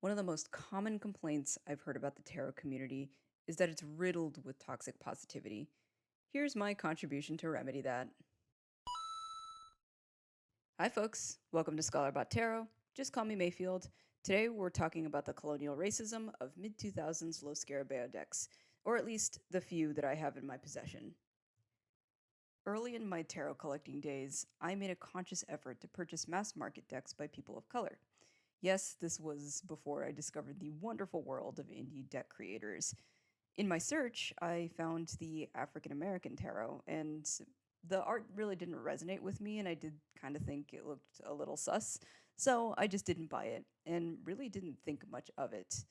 One of the most common complaints I've heard about the tarot community is that it's riddled with toxic positivity. Here's my contribution to remedy that. Hi, folks. Welcome to Scholar About Tarot. Just call me Mayfield. Today, we're talking about the colonial racism of mid 2000s Los Scarabeo decks, or at least the few that I have in my possession. Early in my tarot collecting days, I made a conscious effort to purchase mass market decks by people of color. Yes, this was before I discovered the wonderful world of indie deck creators. In my search, I found the African American tarot, and the art really didn't resonate with me, and I did kind of think it looked a little sus. So I just didn't buy it and really didn't think much of it.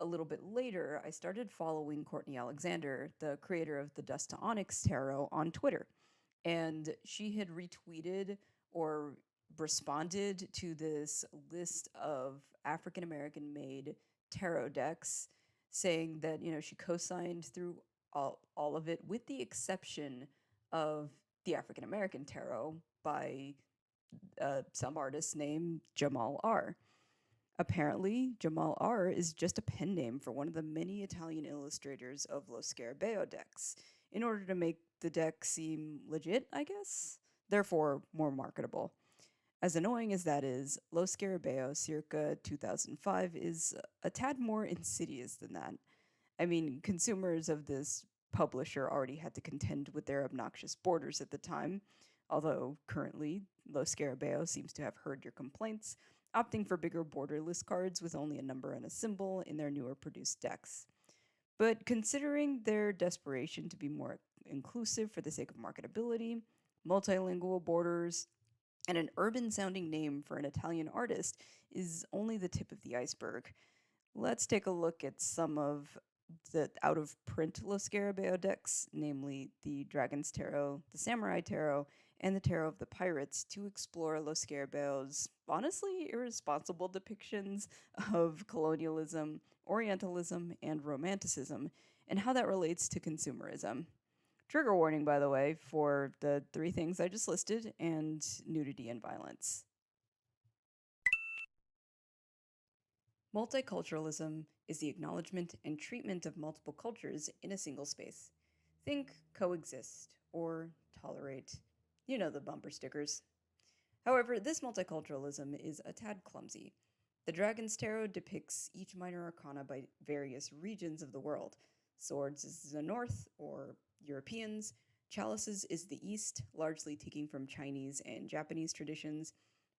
A little bit later, I started following Courtney Alexander, the creator of the Dust to Onyx tarot, on Twitter. And she had retweeted or responded to this list of African American made tarot decks, saying that, she co signed through all of it, with the exception of the African American tarot by some artist named Jamal R. Apparently, Jamal R is just a pen name for one of the many Italian illustrators of Los Scarabeo decks, in order to make the deck seem legit, I guess, therefore more marketable. As annoying as that is, Los Scarabeo circa 2005 is a tad more insidious than that. I mean, consumers of this publisher already had to contend with their obnoxious borders at the time, although currently, Los Scarabeo seems to have heard your complaints, opting for bigger borderless cards with only a number and a symbol in their newer produced decks. But considering their desperation to be more inclusive for the sake of marketability, multilingual borders, and an urban sounding name for an Italian artist is only the tip of the iceberg. Let's take a look at some of the out of print Los Scarabeo decks, namely the Dragon's Tarot, the Samurai Tarot, and the Tarot of the Pirates, to explore Los Scarabeo's honestly irresponsible depictions of colonialism, Orientalism, and Romanticism, and how that relates to consumerism. Trigger warning, by the way, for the three things I just listed and nudity and violence. Multiculturalism is the acknowledgement and treatment of multiple cultures in a single space. Think coexist or tolerate. You know the bumper stickers. However, this multiculturalism is a tad clumsy. The Dragon's Tarot depicts each minor arcana by various regions of the world. Swords is the north, or Europeans. Chalices is the east, largely taking from Chinese and Japanese traditions.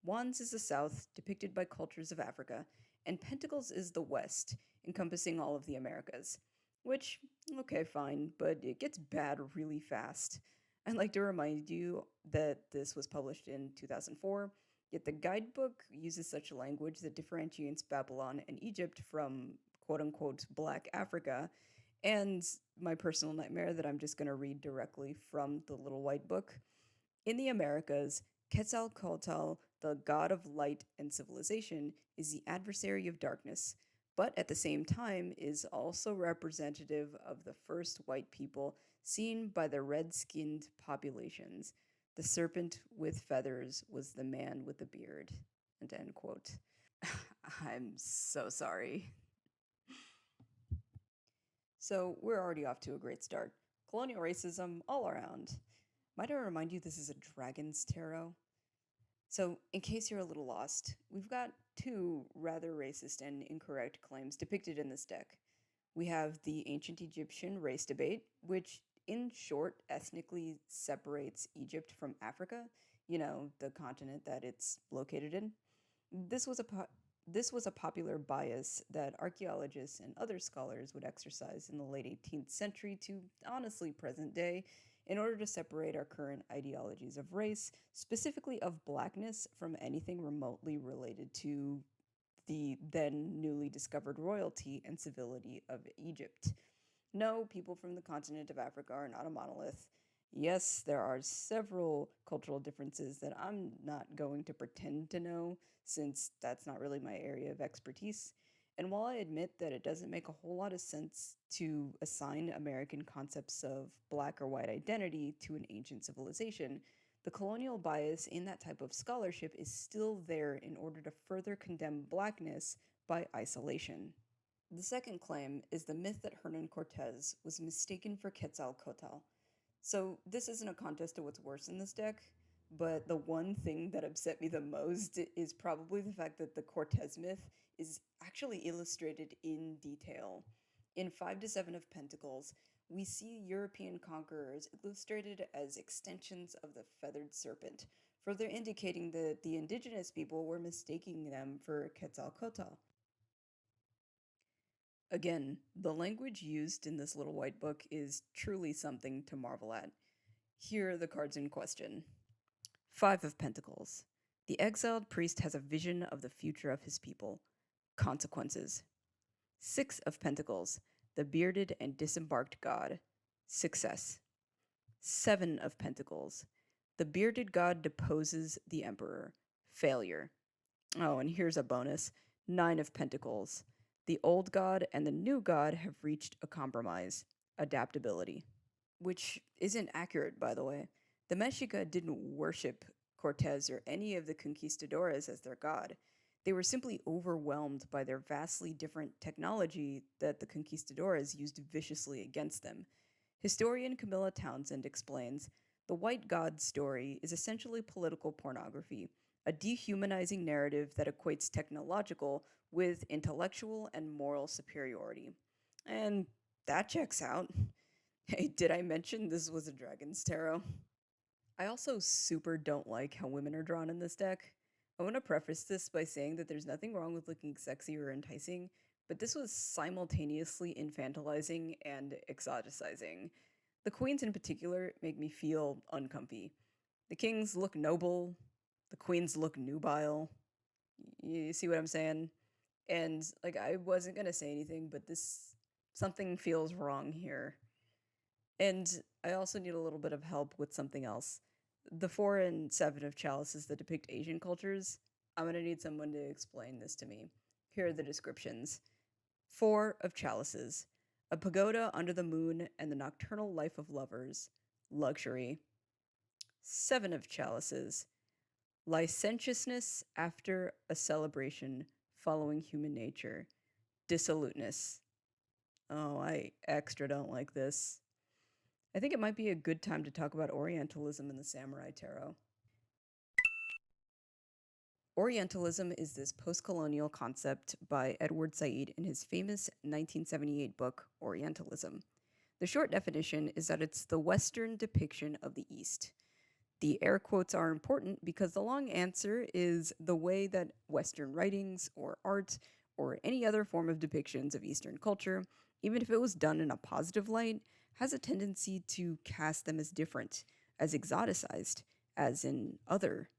Wands is the south, depicted by cultures of Africa. And Pentacles is the west, encompassing all of the Americas. Which, okay, fine, but it gets bad really fast. I'd like to remind you that this was published in 2004, yet the guidebook uses such language that differentiates Babylon and Egypt from quote unquote Black Africa. And my personal nightmare that I'm just going to read directly from the little white book. In the Americas, Quetzalcoatl, the god of light and civilization, is the adversary of darkness, but at the same time is also representative of the first white people seen by the red skinned populations. The serpent with feathers was the man with the beard. And end quote. I'm so sorry. So we're already off to a great start. Colonial racism all around. Might I remind you this is a dragon's tarot? So, in case you're a little lost, we've got two rather racist and incorrect claims depicted in this deck. We have the ancient Egyptian race debate, which in short ethnically separates Egypt from Africa, the continent that it's located in. This was a this was a popular bias that archaeologists and other scholars would exercise in the late 18th century to honestly present day in order to separate our current ideologies of race, specifically of blackness, from anything remotely related to the then newly discovered royalty and civility of Egypt. No, people from the continent of Africa are not a monolith. Yes, there are several cultural differences that I'm not going to pretend to know, since that's not really my area of expertise. And while I admit that it doesn't make a whole lot of sense to assign American concepts of black or white identity to an ancient civilization, the colonial bias in that type of scholarship is still there in order to further condemn blackness by isolation. The second claim is the myth that Hernan Cortez was mistaken for Quetzalcoatl. So this isn't a contest to what's worse in this deck, but the one thing that upset me the most is probably the fact that the Cortez myth is actually illustrated in detail. In 5 to 7 of Pentacles, we see European conquerors illustrated as extensions of the feathered serpent, further indicating that the indigenous people were mistaking them for Quetzalcoatl. Again, the language used in this little white book is truly something to marvel at. Here are the cards in question. 5 of Pentacles. The exiled priest has a vision of the future of his people. Consequences. 6 of Pentacles. The bearded and disembarked god. Success. 7 of Pentacles. The bearded god deposes the emperor. Failure. Oh, and here's a bonus. 9 of Pentacles. The old god and the new god have reached a compromise. Adaptability. Which isn't accurate, by the way. The Mexica didn't worship Cortez or any of the conquistadores as their god. They were simply overwhelmed by their vastly different technology that the conquistadores used viciously against them. Historian Camilla Townsend explains, the white god story is essentially political pornography, a dehumanizing narrative that equates technological with intellectual and moral superiority. And that checks out. Hey, did I mention this was a Dragon's Tarot? I also super don't like how women are drawn in this deck. I want to preface this by saying that there's nothing wrong with looking sexy or enticing, but this was simultaneously infantilizing and exoticizing. The queens in particular make me feel uncomfy. The kings look noble, the queens look nubile. You see what I'm saying? And, like, I wasn't gonna say anything, but something feels wrong here. And I also need a little bit of help with something else. The 4 and 7 of chalices that depict Asian cultures, I'm going to need someone to explain this to me. Here are the descriptions. 4 of chalices, a pagoda under the moon and the nocturnal life of lovers, luxury. 7 of chalices, licentiousness after a celebration following human nature, dissoluteness. Oh, I extra don't like this. I think it might be a good time to talk about Orientalism and the Samurai Tarot. Orientalism is this post-colonial concept by Edward Said in his famous 1978 book, Orientalism. The short definition is that it's the Western depiction of the East. The air quotes are important because the long answer is the way that Western writings or art or any other form of depictions of Eastern culture, even if it was done in a positive light, has a tendency to cast them as different, as exoticized, as in other.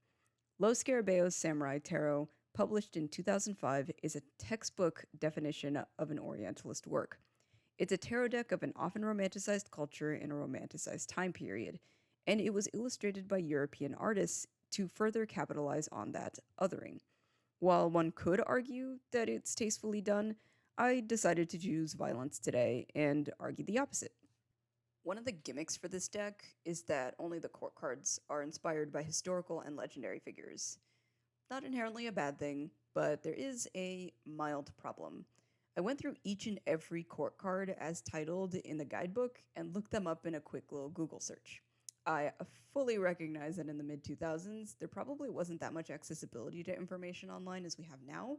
Lo Scarabeo's Samurai Tarot, published in 2005, is a textbook definition of an Orientalist work. It's a tarot deck of an often romanticized culture in a romanticized time period, and it was illustrated by European artists to further capitalize on that othering. While one could argue that it's tastefully done, I decided to choose violence today and argue the opposite. One of the gimmicks for this deck is that only the court cards are inspired by historical and legendary figures. Not inherently a bad thing, but there is a mild problem. I went through each and every court card as titled in the guidebook and looked them up in a quick little Google search. I fully recognize that in the mid-2000s, there probably wasn't that much accessibility to information online as we have now,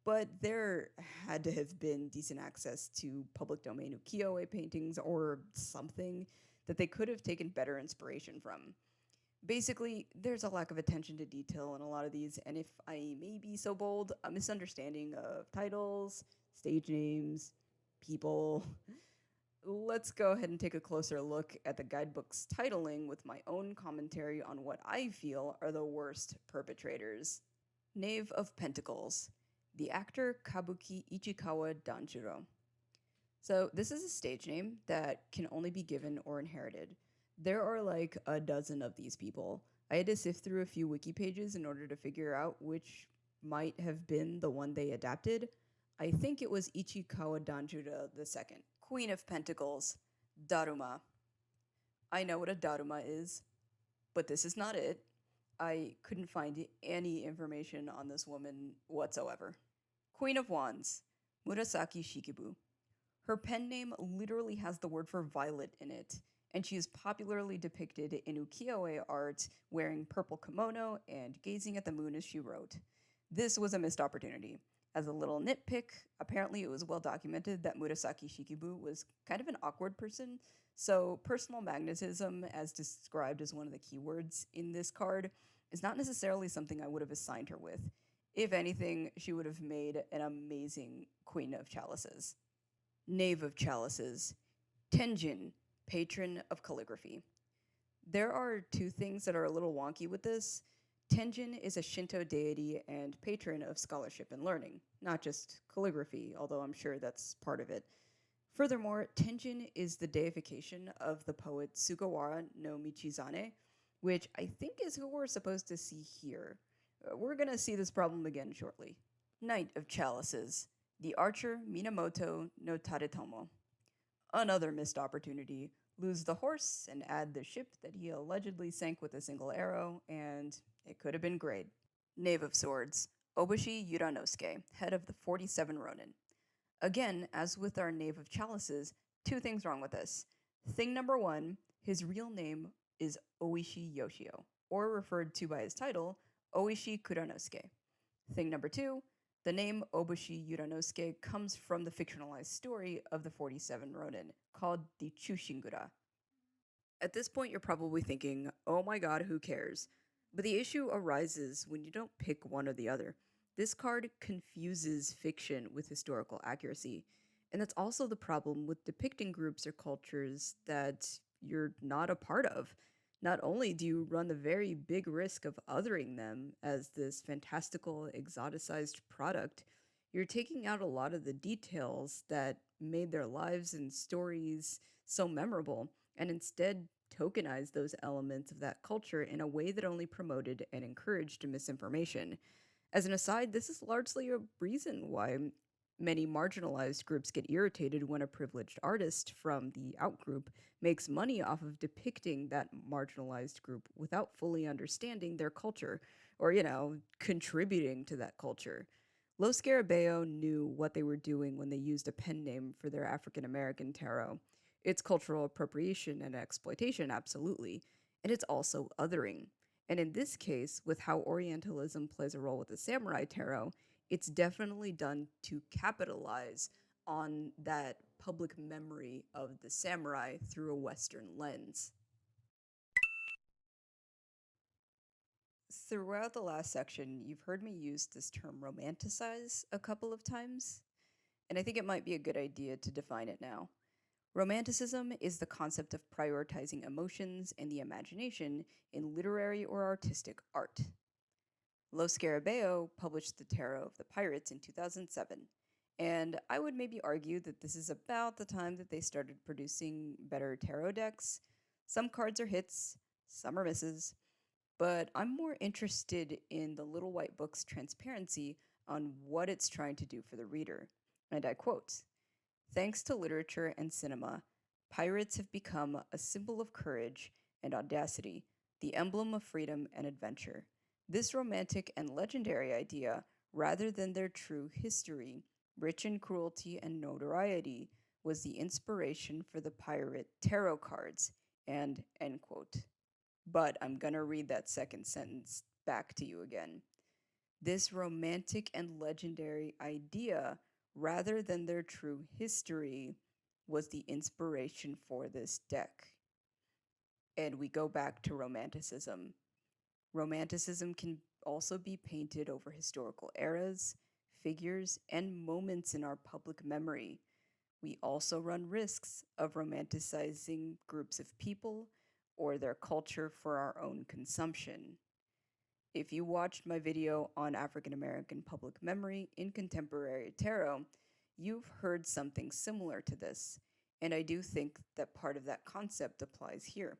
but there had to have been decent access to public domain ukiyo-e paintings or something that they could have taken better inspiration from. Basically, there's a lack of attention to detail in a lot of these, and if I may be so bold, a misunderstanding of titles, stage names, people. Let's go ahead and take a closer look at the guidebook's titling with my own commentary on what I feel are the worst perpetrators. Knave of Pentacles. The actor Kabuki Ichikawa Danjuro. So this is a stage name that can only be given or inherited. There are like a dozen of these people. I had to sift through a few wiki pages in order to figure out which might have been the one they adapted. I think it was Ichikawa Danjuro II. Queen of Pentacles, Daruma. I know what a Daruma is, but this is not it. I couldn't find any information on this woman whatsoever. Queen of Wands, Murasaki Shikibu. Her pen name literally has the word for violet in it, and she is popularly depicted in ukiyo-e art wearing purple kimono and gazing at the moon as she wrote. This was a missed opportunity. As a little nitpick, apparently it was well documented that Murasaki Shikibu was kind of an awkward person, so personal magnetism, as described as one of the keywords in this card, is not necessarily something I would have assigned her with. If anything, she would have made an amazing Queen of Chalices. Knave of Chalices, Tenjin, patron of calligraphy. There are two things that are a little wonky with this. Tenjin is a Shinto deity and patron of scholarship and learning, not just calligraphy, although I'm sure that's part of it. Furthermore, Tenjin is the deification of the poet Sugawara no Michizane, which I think is who we're supposed to see here. We're going to see this problem again shortly. Knight of Chalices, the archer Minamoto no Tadetomo. Another missed opportunity. Lose the horse and add the ship that he allegedly sank with a single arrow, and it could have been great. Knave of Swords, Obushi Yuranosuke, head of the 47 Ronin. Again, as with our Knave of Chalices, two things wrong with this. Thing number one, his real name is Oishi Yoshio, or referred to by his title, Oishi Kuranosuke. Thing number two, the name Obushi Yuranosuke comes from the fictionalized story of the 47 Ronin, called the Chushingura. At this point, you're probably thinking, oh my god, who cares? But the issue arises when you don't pick one or the other. This card confuses fiction with historical accuracy, and that's also the problem with depicting groups or cultures that you're not a part of. Not only do you run the very big risk of othering them as this fantastical, exoticized product, you're taking out a lot of the details that made their lives and stories so memorable, and instead tokenize those elements of that culture in a way that only promoted and encouraged misinformation. As an aside, this is largely a reason why many marginalized groups get irritated when a privileged artist from the outgroup makes money off of depicting that marginalized group without fully understanding their culture or, contributing to that culture. Lo Scarabeo knew what they were doing when they used a pen name for their African American tarot. It's cultural appropriation and exploitation, absolutely, and it's also othering. And in this case, with how Orientalism plays a role with the samurai tarot, it's definitely done to capitalize on that public memory of the samurai through a Western lens. Throughout the last section, you've heard me use this term romanticize a couple of times, and I think it might be a good idea to define it now. Romanticism is the concept of prioritizing emotions and the imagination in literary or artistic art. Lo Scarabeo published the Tarot of the Pirates in 2007, and I would maybe argue that this is about the time that they started producing better tarot decks. Some cards are hits, some are misses, but I'm more interested in the Little White Book's transparency on what it's trying to do for the reader. And I quote, "Thanks to literature and cinema, pirates have become a symbol of courage and audacity, the emblem of freedom and adventure. This romantic and legendary idea, rather than their true history, rich in cruelty and notoriety, was the inspiration for the pirate tarot cards," and end quote. But I'm gonna read that second sentence back to you again. This romantic and legendary idea, rather than their true history, was the inspiration for this deck. And we go back to Romanticism. Romanticism can also be painted over historical eras, figures, and moments in our public memory. We also run risks of romanticizing groups of people or their culture for our own consumption. If you watched my video on African American public memory in contemporary tarot, you've heard something similar to this, and I do think that part of that concept applies here.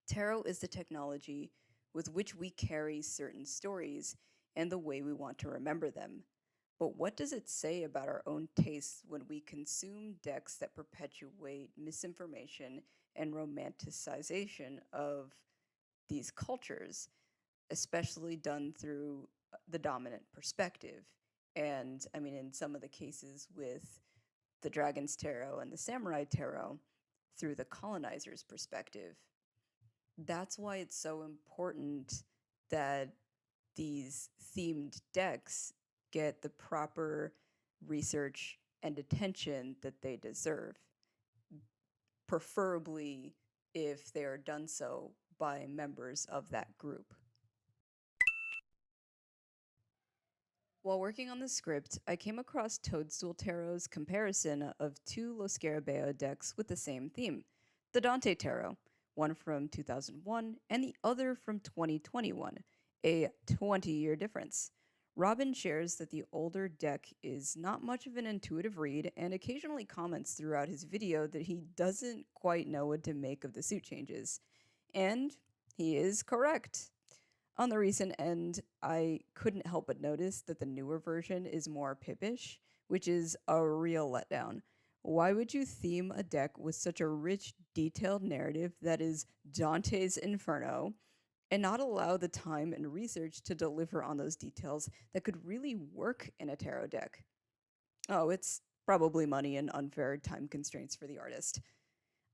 Tarot is the technology with which we carry certain stories and the way we want to remember them. But what does it say about our own tastes when we consume decks that perpetuate misinformation and romanticization of these cultures, especially done through the dominant perspective? And I mean, in some of the cases with the Dragon's Tarot and the Samurai Tarot, through the colonizer's perspective. That's why it's so important that these themed decks get the proper research and attention that they deserve, preferably if they are done so by members of that group. While working on the script, I came across Toadstool Tarot's comparison of two Lo Scarabeo decks with the same theme, the Dante Tarot, one from 2001 and the other from 2021, a 20-year difference. Robin shares that the older deck is not much of an intuitive read and occasionally comments throughout his video that he doesn't quite know what to make of the suit changes. And he is correct. On the recent end, I couldn't help but notice that the newer version is more pippish, which is a real letdown. Why would you theme a deck with such a rich, detailed narrative that is Dante's Inferno and not allow the time and research to deliver on those details that could really work in a tarot deck? Oh, it's probably money and unfair time constraints for the artist.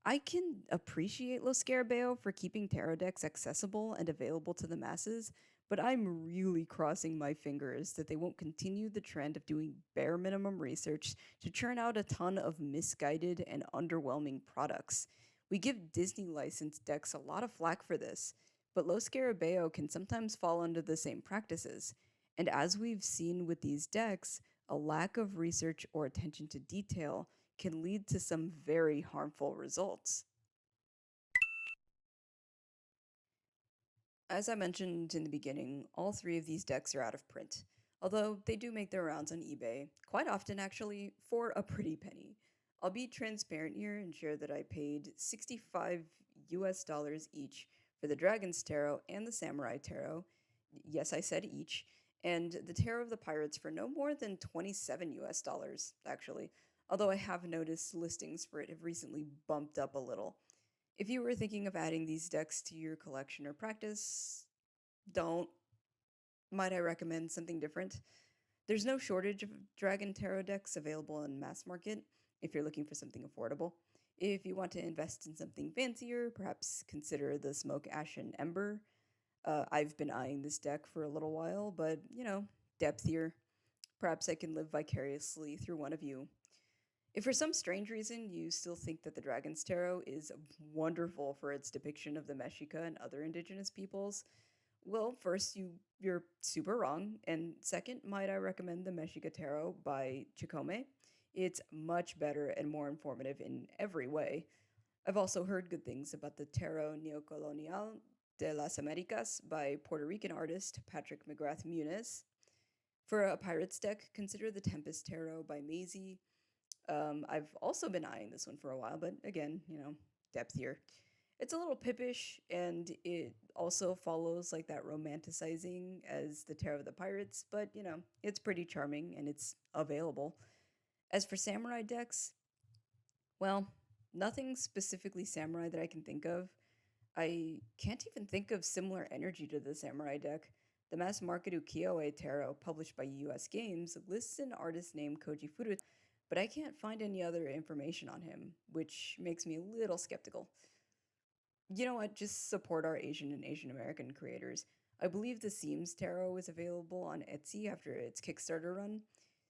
I can appreciate Lo Scarabeo for keeping tarot decks accessible and available to the masses, but I'm really crossing my fingers that they won't continue the trend of doing bare minimum research to churn out a ton of misguided and underwhelming products. We give Disney licensed decks a lot of flack for this, but Lo Scarabeo can sometimes fall under the same practices. And as we've seen with these decks, a lack of research or attention to detail can lead to some very harmful results. As I mentioned in the beginning, all three of these decks are out of print, although they do make their rounds on eBay, quite often actually, for a pretty penny. I'll be transparent here and share that I paid $65 each for the Dragon's Tarot and the Samurai Tarot. Yes, I said each, and the Tarot of the Pirates for no more than $27 actually, although I have noticed listings for it have recently bumped up a little. If you were thinking of adding these decks to your collection or practice, don't. Might I recommend something different? There's no shortage of Dragon Tarot decks available in mass market if you're looking for something affordable. If you want to invest in something fancier, perhaps consider the Smoke, Ash, and Ember. I've been eyeing this deck for a little while, but, depth here. Perhaps I can live vicariously through one of you. If for some strange reason you still think that the Dragon's Tarot is wonderful for its depiction of the Mexica and other indigenous peoples, well, first, you're super wrong, and second, might I recommend the Mexica Tarot by Chicome? It's much better and more informative in every way. I've also heard good things about the Tarot Neocolonial de las Americas by Puerto Rican artist Patrick McGrath Muniz. For a Pirates deck, consider the Tempest Tarot by Maisie. I've also been eyeing this one for a while, but again, depth here. It's a little pippish, and it also follows like that romanticizing as the Tarot of the Pirates, but it's pretty charming and it's available. As for samurai decks, well, nothing specifically samurai that I can think of. I can't even think of similar energy to the samurai deck. The mass market Ukiyo-e Tarot, published by US Games, lists an artist named Koji Furuta, but I can't find any other information on him, which makes me a little skeptical. You know what? Just support our Asian and Asian American creators. I believe the Seams Tarot is available on Etsy after its Kickstarter run.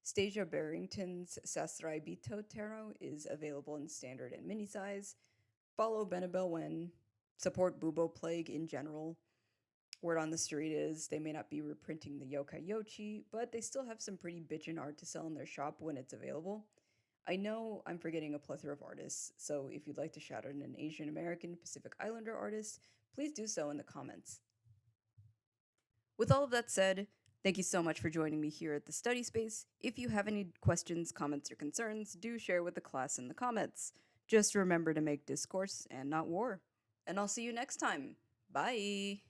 Stasia Barrington's Sastrai Bito Tarot is available in standard and mini size. Follow Benabel Wen. Support Bubo Plague in general. Word on the street is they may not be reprinting the Yokai Yochi, but they still have some pretty bitchin' art to sell in their shop when it's available. I know I'm forgetting a plethora of artists, so if you'd like to shout out an Asian American Pacific Islander artist, please do so in the comments. With all of that said, thank you so much for joining me here at the study space. If you have any questions, comments, or concerns, do share with the class in the comments. Just remember to make discourse and not war. And I'll see you next time. Bye!